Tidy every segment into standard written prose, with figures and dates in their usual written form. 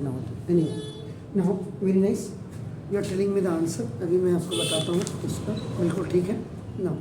ना हो तो anyway now very nice you are telling me the answer. अभी मैं आपको बताता हूँ इसका. बिल्कुल ठीक है. Now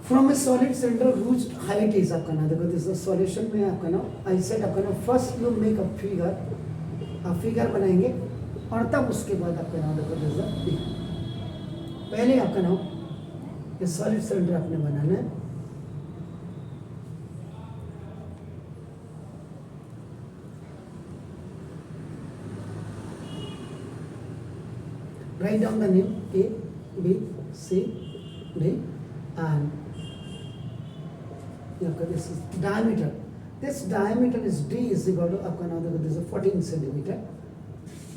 from a solid cylinder whose height is आपका ना देखो दिस सॉल्यूशन में आपका ना आई सेड आपका ना first you make a figure. आप फिगर बनाएंगे और तब उसके बाद आपका नाम देखो दिस पहले आपका नाम ये सॉलिड सिलेंडर आपने बनाना है. Write down the name A, B, C, D, and this is diameter. This diameter is D is equal to आपका नाम देखो this is 14 centimeter,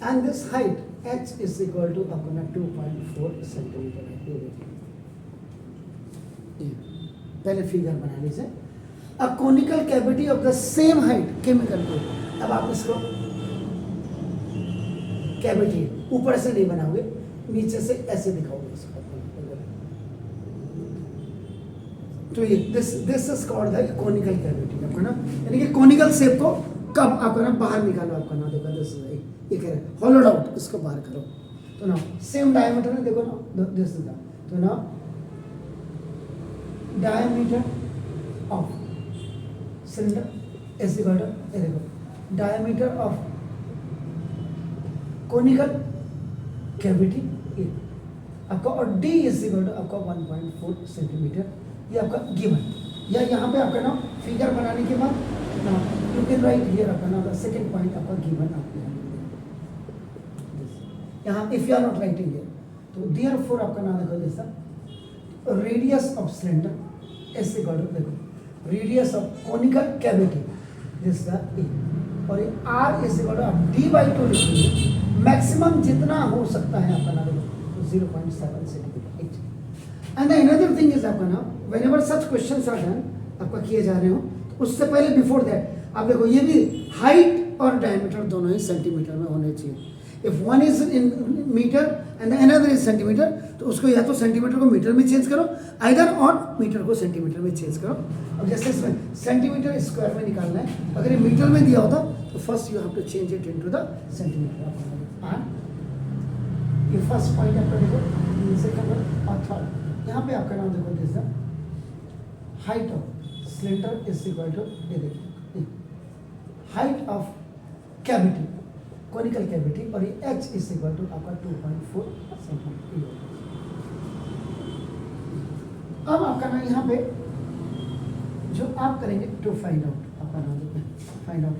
and this height H is equal to आपका नाम 2.4 centimeter है. ये पहले फिगर बना लीजिए. A conical cavity of the same height chemical को. अब आप इसको कैविटी ऊपर से नहीं बनाओगे, नीचे से ऐसे दिखाओगे इसको. तो ये this is called the conical cavity आपका ना. यानी कि कोनिकल शेप को कब आपका ना बाहर निकालो आपका ना देखो दिस ये कह रहे होलोड आउट इसको बाहर करो. तो ना सेम डायमीटर है देखो ना दिस इज द तो ना diameter of cylinder is equal to ये देखो डायमीटर ऑफ कोनिकल कैविटी आपका और D इज इक्वल टू आपका 1.4 सेंटीमीटर. ये आपका गिवन या यहाँ पे आपका ना फिगर बनाने के बाद ना यू कैन राइट हियर आपका ना सेकंड पॉइंट आपका गिवन आपको यहाँ if you are not writing here तो देयरफॉर आपका नाम देखो जैसा radius of cylinder is equal to देखो radius of conical cavity this the और ये R इज इक्वल टू आप D/2 लिखेंगे. मैक्सिमम जितना हो सकता है आपका नाम 0.7 centimetre each. And another thing is आपका नाम whenever such questions are done आपका किए जा रहे हो तो उससे पहले बिफोर दैट आप देखो ये भी हाइट और डायमीटर दोनों ही सेंटीमीटर में होने चाहिए. If one is in metre and another is centimetre तो उसको या तो सेंटीमीटर को मीटर में चेंज करो आइदर और मीटर को सेंटीमीटर में चेंज करो. अब जैसे इसमें सेंटीमीटर स्क्वायर में निकालना है अगर ये मीटर में दिया होता तो first you have to change it into the centimetre. ये फर्स्ट पॉइंट आपका देखो सेकंड और थर्ड यहाँ पे आपका नाम देखो this height of cylinder is equal to ये देखिए height of cavity conical cavity और ये H इज इक्वल टू आपका 2.4 सेंटीमीटर. अब आपका नाम यहाँ पे जो आप करेंगे टू फाइंड आउट आपका नाम find out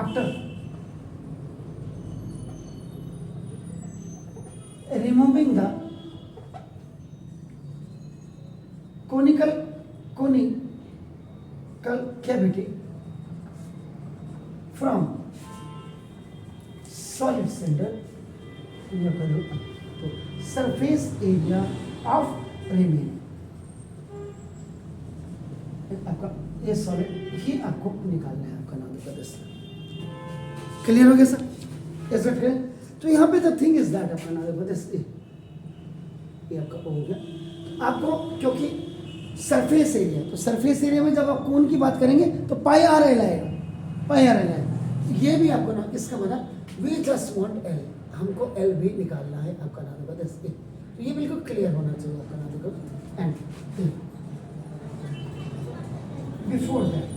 after removing the conical cavity from solid cylinder तो surface area of remaining आपका ये सॉलिड ही आपको निकालना है आपका नाम देखो. क्लियर हो गया सर? Is it clear? तो यहाँ पे द थिंग इज दैट आपका नाम देखो ये आपका हो गया. आपको क्योंकि सरफेस एरिया तो सरफेस एरिया में जब आप कोन की बात करेंगे तो पाई आर एल आएगा. ये भी आपको ना इसका मतलब वी जस्ट वांट एल हमको एल भी निकालना है आपका नाम देखो. तो ये बिल्कुल क्लियर होना चाहिए आपका नाम देखो. And before that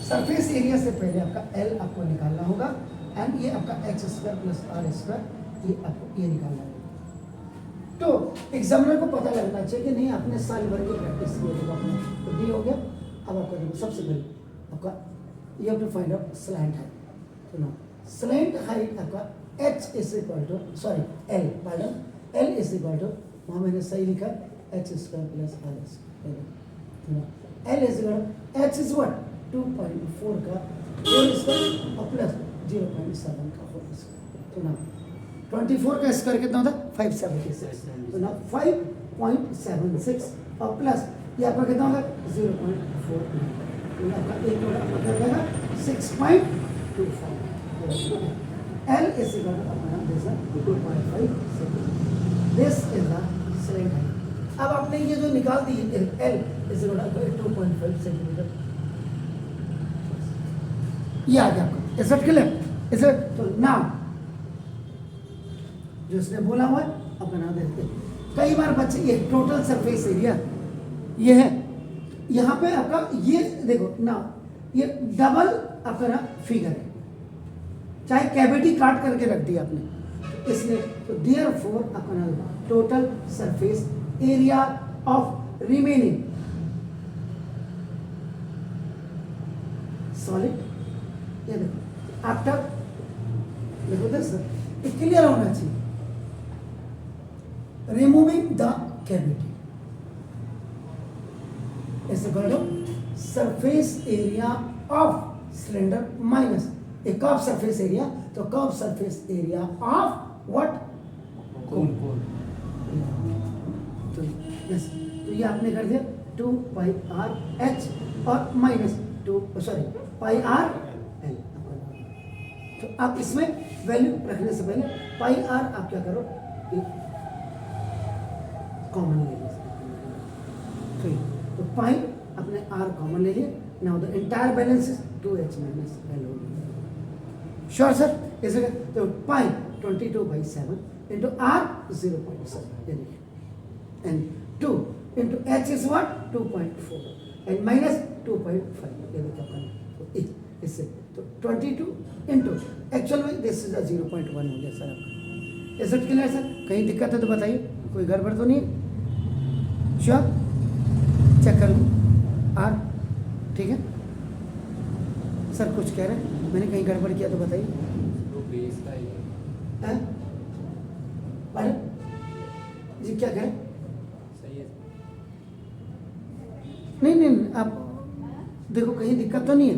surface area से पहले आपका एल आपको निकालना होगा एंड ये आपका x square plus r square ये आपको ये निकालना है. तो एग्जामिनर को पता लगना चाहिए कि नहीं आपने साल भर की प्रैक्टिस की है. तो डी हो गया. अब आपका देखो सबसे पहले आपका you have to find out slant height. तो ना स्लैंट हाइट आपका H is equal to sorry L pardon L is equal to वहाँ मैंने सही लिखा H square plus r square. L is equal H is what 2.4 का 4 square और plus 0.7 का 4 स्क्वायर. तो ना 24 का स्क्वायर कितना होता है 576. तो ना 5.76 और प्लस ये आपका कितना होगा 0.4. तो आपका एक मतलब रहेगा 6.25. L is equal to अपना this is 2.5 centimetre. This is the slant height. अब आपने ये जो निकाल दी L is equal to 2.5 centimetre. ये आ गया आपका. Is it clear? Is it? तो नाउ जो इसने बोला हुआ है अब बना देते हैं। कई बार बच्चे ये टोटल सरफेस एरिया ये है, यहाँ पे आपका ये देखो ना, ये डबल आपका ना फिगर है, चाहे कैविटी काट करके रख दिया आपने, तो इसलिए तो देयरफॉर आपका ना total surface area of remaining solid, ये देखो आफ्टर, देखो दिस ये क्लियर होना चाहिए, removing the cavity is equal to surface area of cylinder minus a curved surface area, तो curved surface area of what? कौन तो yes, तो ये आपने कर दिया 2 पाई r h और माइनस 2 सॉरी पाई r l। तो आप इसमें वैल्यू रखने से पहले पाई r आप क्या करो, कॉमन ले लीजिए, तो पाई अपने r कॉमन ले लिए, now the entire balance is 2h minus l हो गया। Sure sir? इसे तो पाई 22/7 इंटू r 0.7, ये देखिए, and 2 into h is what 2.4 and minus 2.5, ये देखिए अपन, तो इससे तो 22 इंटू एक्चुअल में दिस इज 0.1 हो गया सर आपका। Is it clear sir? कहीं दिक्कत है तो बताइए, कोई गड़बड़ तो नहीं है? श्योर? चेक कर लूँ आर, ठीक है सर? कुछ कह रहे हैं, मैंने कहीं गड़बड़ किया तो बताइए। तो बेस का ही हैं? अरे जी क्या कह रहे हैं? सही है। नहीं आप देखो कहीं दिक्कत तो नहीं है,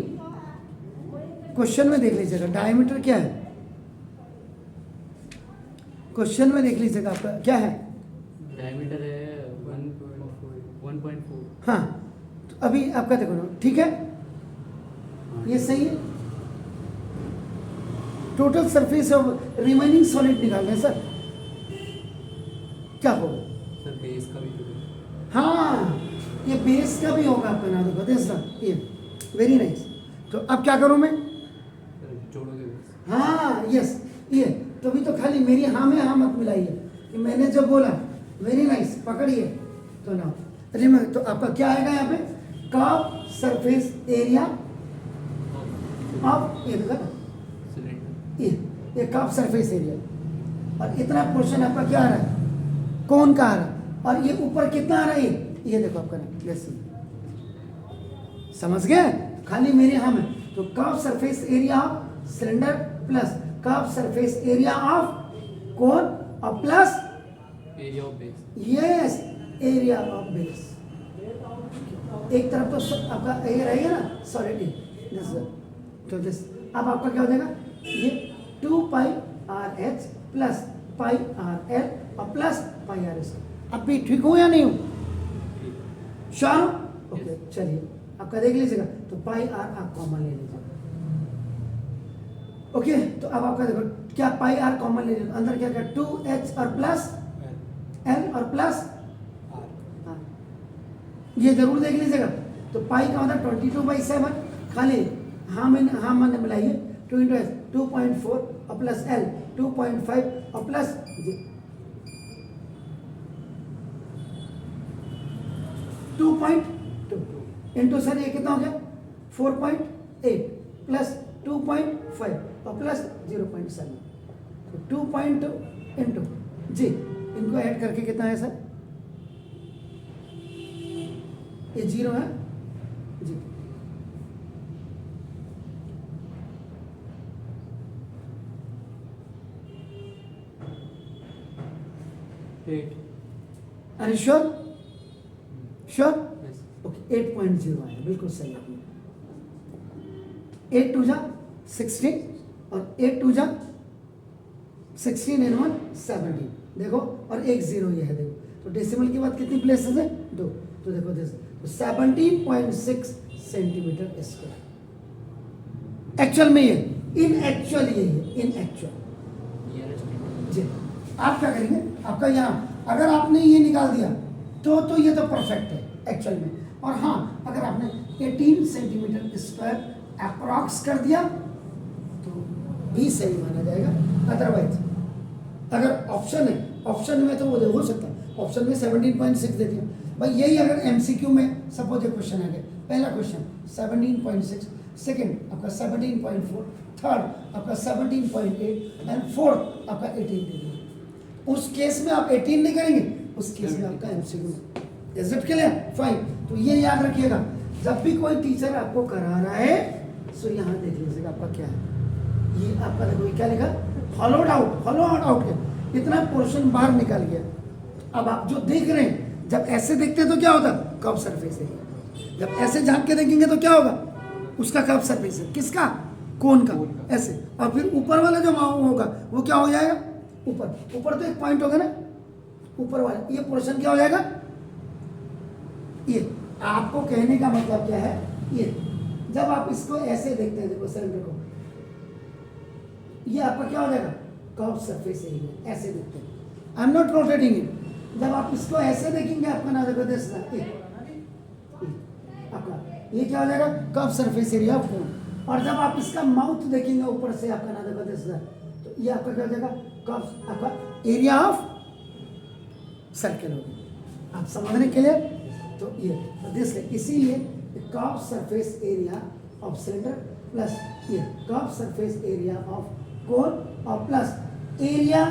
क्वेश्चन में देख लीजिएगा डायमीटर क्या है, क्वेश्चन में देख लीजिएगा आपका क्या है, डायमीटर है 1.4। हाँ तो अभी आपका देखो ना, ठीक है ये सही है। Total surface of remaining solid निकाल रहे हैं सर, क्या होगा सर बेस का भी तो है। हाँ ये बेस का भी होगा आपका, ना देखो दिस ये वेरी नाइस। तो अब क्या करूं मैं? सर जोड़ोगे बेस। हाँ यस, ये तो भी तो खाली मेरी हाँ में हाँ मत मिलाइए, कि मैंने जो बोला वेरी नाइस पकड़िए, तो ना रिमेंबर, तो आपका क्या आएगा यहाँ पे, कर्व सरफेस एरिया ऑफ, ये देखो सिलेंडर। ये कर्व सरफेस एरिया, और इतना पोर्शन आपका क्या आ रहा है, कौन का आ रहा है, और ये ऊपर कितना आ रहा है, ये देखो आपका ना, यस समझ गए, खाली मेरे हाँ में, तो curve surface area of cylinder plus curve surface area of cone और plus area of base. Yes area of base. एक तरफ तो आपका ये रहेगा ना सॉलिड, तो दिस अब आपका क्या हो जाएगा, ये 2 pi r h plus pi r l और प्लस पाई आर एस। अब भी ठीक हो या नहीं हो? श्योर? ओके चलिए आपका देख लीजिएगा, तो पाई आर आप कॉमन ले लीजिएगा। ओके तो अब आपका देखो क्या पाई आर कॉमन ले लीजिए, अंदर क्या क्या 2h और प्लस l और प्लस r, ये जरूर देख लीजिएगा। तो पाई का मतलब 22/7, खाली हाँ मैंने मिलाइए, 2 इंटू एस 2.4 और प्लस l 2.5 और प्लस 2.2 इंटू सर ये कितना हो गया 4.8 प्लस 2.5 और प्लस 0.7, तो 2.2 इंटू जी, इनको ऐड करके कितना है सर, ये 0 है जी, अरे श्योर श्योर, ओके 8.0 आया, बिल्कुल सही है। 8 2 जा 16 और 8 2 जा 16 and 1 17, देखो और एक 0 ये है, देखो तो डेसिमल के बाद कितनी प्लेसेस है, 2, तो देखो तो 17.6 सेंटीमीटर स्क्वायर एक्चुअल में, ये इन एक्चुअल, ये इन एक्चुअल जी। आप क्या करेंगे, आपका यहाँ अगर आपने ये निकाल दिया तो ये तो परफेक्ट है एक्चुअल में, और हाँ अगर आपने 18 सेंटीमीटर स्क्वायर अप्रॉक्स कर दिया बी सही माना जाएगा। अदरवाइज अगर ऑप्शन है, ऑप्शन में तो वो हो सकता है, ऑप्शन में 17.6 दे दिया भाई, यही अगर एमसीक्यू में सपोज एक क्वेश्चन आ गया, पहला क्वेश्चन 17.6, सेकंड आपका 17.4, थर्ड आपका 17.8 एंड फोर्थ आपका 18 दे दिया। उस केस में आप 18 नहीं करेंगे, उस केस में आपका MCQ. Is it clear? Fine. तो ये याद रखिएगा, जब भी कोई टीचर आपको करा रहा है सो यहाँ देख लीजिएगा आपका क्या है, ये आपका देखो ये क्या लिखा, फॉलोड आउट, फॉलो आउट है, इतना पोर्शन बाहर निकल गया। अब आप जो देख रहे हैं, जब ऐसे देखते हैं तो क्या होता, कर्व सरफेस है, जब ऐसे झांक के देखेंगे तो क्या होगा, उसका कर्व सरफेस है, किसका, कोन का, ऐसे। और फिर ऊपर वाला जो होगा वो क्या हो जाएगा, ऊपर, ऊपर तो एक पॉइंट होगा ना, ऊपर वाला ये पोर्शन क्या हो जाएगा, ये। आपको कहने का मतलब क्या है, ये जब आप इसको ऐसे देखते हैं, देखो सिलेंडर को, ये आपका क्या हो जाएगा, कर्व सरफेस एरिया, ऐसे देखते हैं। I am not rotating it. जब आप इसको ऐसे देखेंगे आपका ना देखो दिस आपका ये क्या हो जाएगा, curve surface area of cone. और जब आप इसका माउथ देखेंगे ऊपर से आपका ना देखो दिस, तो ये आपका क्या हो जाएगा, कर्व आपका एरिया ऑफ सर्कल होगा। आप समझने के लिए तो ये दिस, इसीलिए curve surface area of cylinder plus ये curve surface area of cone और प्लस एरिया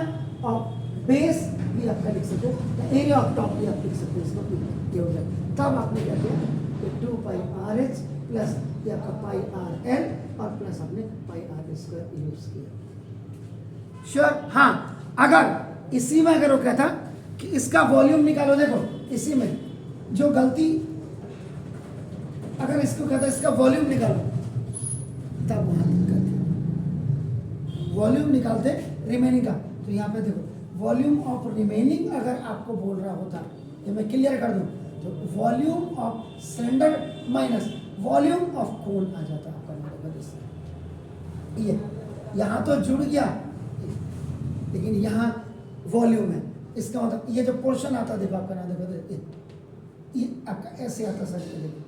ऑफ बेस भी आपका लिख सकते हो, एरिया ऑफ टॉप भी आप लिख सकते हो, इसको ये हो जाए। तब आपने क्या किया, 2 पाई आर एच प्लस ये आपका पाई आर एल और प्लस आपने पाई आर स्क्वायर यूज किया। श्योर? हाँ, अगर इसी में अगर वो कहता कि इसका वॉल्यूम निकालो, देखो इसी में जो गलती, अगर इसको कहता इसका वॉल्यूम निकालो, तब वहां दिक्कत है। वॉल्यूम निकालते रिमेनिंग का, तो यहाँ पे देखो वॉल्यूम ऑफ रिमेनिंग अगर आपको बोल रहा होता, ये मैं क्लियर कर दूं, तो volume of cylinder minus volume of cone आ जाता आपका नंबर इससे। ये यहाँ तो जुड़ गया, लेकिन यहाँ वॉल्यूम है, इसका मतलब ये जो पोर्शन आता देखो आपका ना देखो, ये आपका ऐसे आता सर, देखो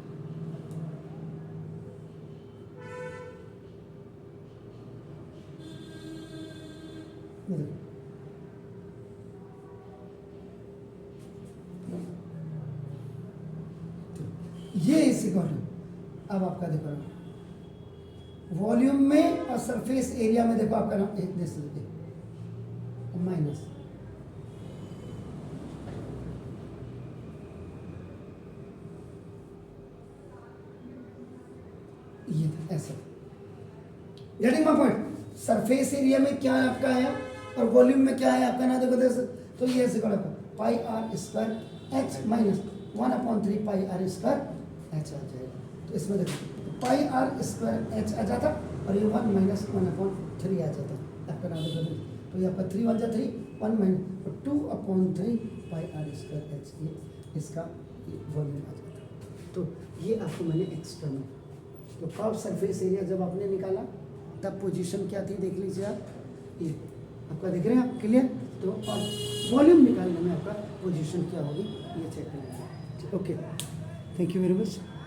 ये इसी को, अब आपका देखो वॉल्यूम में और सरफेस एरिया में देखो आपका नाम एक देख लीजिए माइनस, ये ऐसा। Getting my point? Surface area में क्या आपका है और वॉल्यूम में क्या है आपका ना देखो देख, तो ये ऐसे करो pi r square h minus 1/3 pi r square h आ जाएगा। तो इसमें देखो पाई आर स्क्वायर एच आ जाता और ये 1 माइनस 1/3 आ जाता आपका ना देखो, तो ये आपका 3 1 3 1 minus 2/3 pi r square h, ये इसका वॉल्यूम आ जाता। तो ये आपको मैंने एक्स्ट्रा में, तो कर्व सरफेस एरिया जब आपने निकाला तब पोजीशन क्या थी देख लीजिए आप, ये आपका देख रहे हैं आप क्लियर। तो अब वॉल्यूम निकालने में आपका पोजीशन क्या होगी ये चेक करेंगे। Okay, thank you very much.